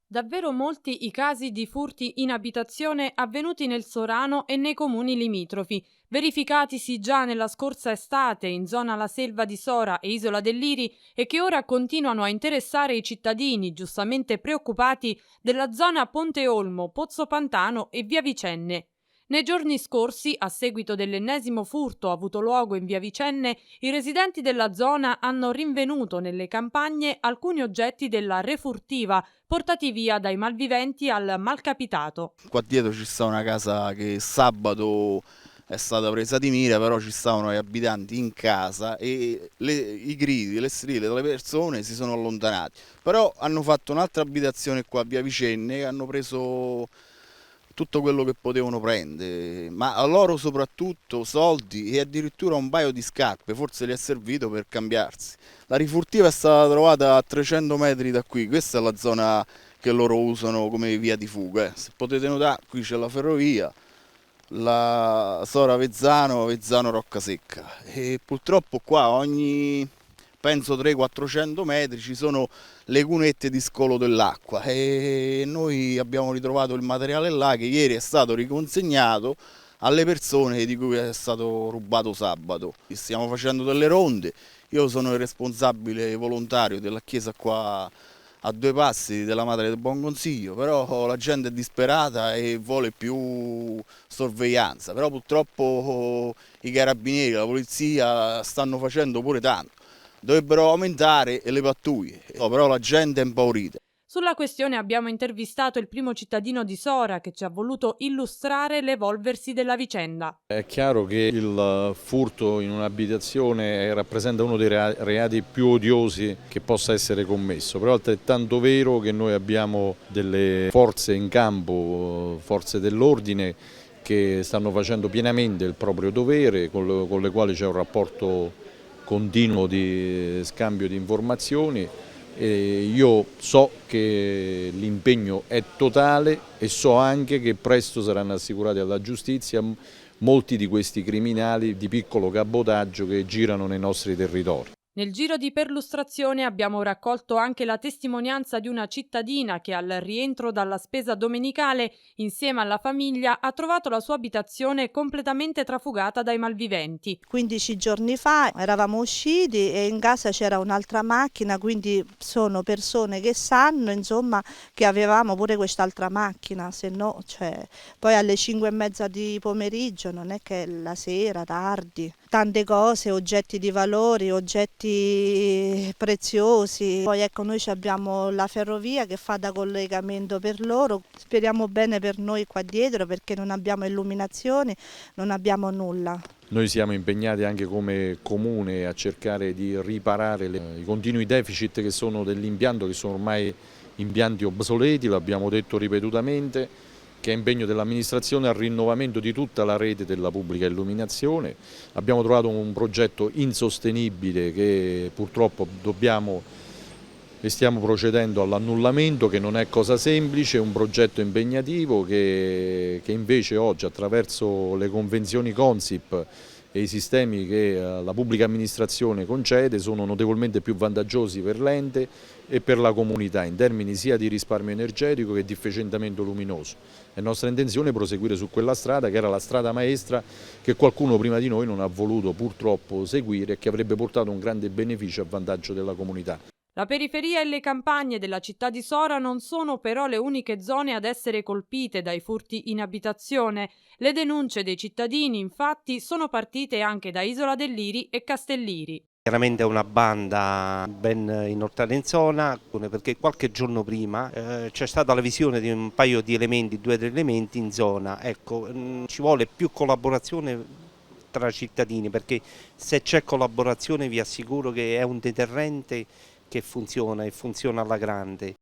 Davvero molti i casi di furti in abitazione avvenuti nel Sorano e nei comuni limitrofi, verificatisi già nella scorsa estate in zona La Selva di Sora e Isola del Liri e che ora continuano a interessare i cittadini giustamente preoccupati della zona Ponte Olmo, Pozzo Pantano e Via Vicenne. Nei giorni scorsi, a seguito dell'ennesimo furto avuto luogo in Via Vicenne, i residenti della zona hanno rinvenuto nelle campagne alcuni oggetti della refurtiva portati via dai malviventi al malcapitato. Qua dietro ci sta una casa che sabato è stata presa di mira, però ci stavano gli abitanti in casa e i gridi, le strille delle persone si sono allontanati. Però hanno fatto un'altra abitazione qua a Via Vicenne e hanno preso tutto quello che potevano prendere, ma a loro soprattutto soldi e addirittura un paio di scarpe, forse gli è servito per cambiarsi. La rifurtiva è stata trovata a 300 metri da qui, questa è la zona che loro usano come via di fuga. Se potete notare, qui c'è la ferrovia, la Sora Vezzano, Vezzano Roccasecca e purtroppo qua ogni penso 300-400 metri ci sono le cunette di scolo dell'acqua e noi abbiamo ritrovato il materiale là che ieri è stato riconsegnato alle persone di cui è stato rubato sabato. Stiamo facendo delle ronde, io sono il responsabile volontario della chiesa qua a due passi della Madre del Buon Consiglio, però la gente è disperata e vuole più sorveglianza, però purtroppo i carabinieri, la polizia stanno facendo pure tanto. Dovrebbero aumentare le pattuglie, però la gente è impaurita. Sulla questione abbiamo intervistato il primo cittadino di Sora che ci ha voluto illustrare l'evolversi della vicenda. È chiaro che il furto in un'abitazione rappresenta uno dei reati più odiosi che possa essere commesso, però è altrettanto vero che noi abbiamo delle forze in campo, forze dell'ordine, che stanno facendo pienamente il proprio dovere, con le quali c'è un rapporto continuo di scambio di informazioni. E io so che l'impegno è totale e so anche che presto saranno assicurati alla giustizia molti di questi criminali di piccolo cabotaggio che girano nei nostri territori. Nel giro di perlustrazione abbiamo raccolto anche la testimonianza di una cittadina che al rientro dalla spesa domenicale, insieme alla famiglia, ha trovato la sua abitazione completamente trafugata dai malviventi. 15 giorni fa eravamo usciti e in casa c'era un'altra macchina, quindi sono persone che sanno, insomma, che avevamo pure quest'altra macchina, se no, poi alle 5:30 di pomeriggio, non è che è la sera, tardi, tante cose, oggetti di valori, oggetti preziosi. Poi ecco, noi abbiamo la ferrovia che fa da collegamento per loro, speriamo bene per noi qua dietro perché non abbiamo illuminazioni, non abbiamo nulla. Noi siamo impegnati anche come comune a cercare di riparare i continui deficit che sono dell'impianto, che sono ormai impianti obsoleti, l'abbiamo detto ripetutamente, che è impegno dell'amministrazione al rinnovamento di tutta la rete della pubblica illuminazione. Abbiamo trovato un progetto insostenibile che purtroppo e stiamo procedendo all'annullamento, che non è cosa semplice, è un progetto impegnativo che invece oggi attraverso le convenzioni Consip e i sistemi che la pubblica amministrazione concede sono notevolmente più vantaggiosi per l'ente e per la comunità in termini sia di risparmio energetico che di efficientamento luminoso. È nostra intenzione proseguire su quella strada che era la strada maestra che qualcuno prima di noi non ha voluto purtroppo seguire e che avrebbe portato un grande beneficio a vantaggio della comunità. La periferia e le campagne della città di Sora non sono però le uniche zone ad essere colpite dai furti in abitazione. Le denunce dei cittadini, infatti, sono partite anche da Isola del Liri e Castelliri. Chiaramente è una banda ben inoltrata in zona, perché qualche giorno prima c'è stata la visione di un paio di elementi, 2 o 3 elementi in zona. Ecco, ci vuole più collaborazione tra cittadini, perché se c'è collaborazione vi assicuro che è un deterrente che funziona e funziona alla grande.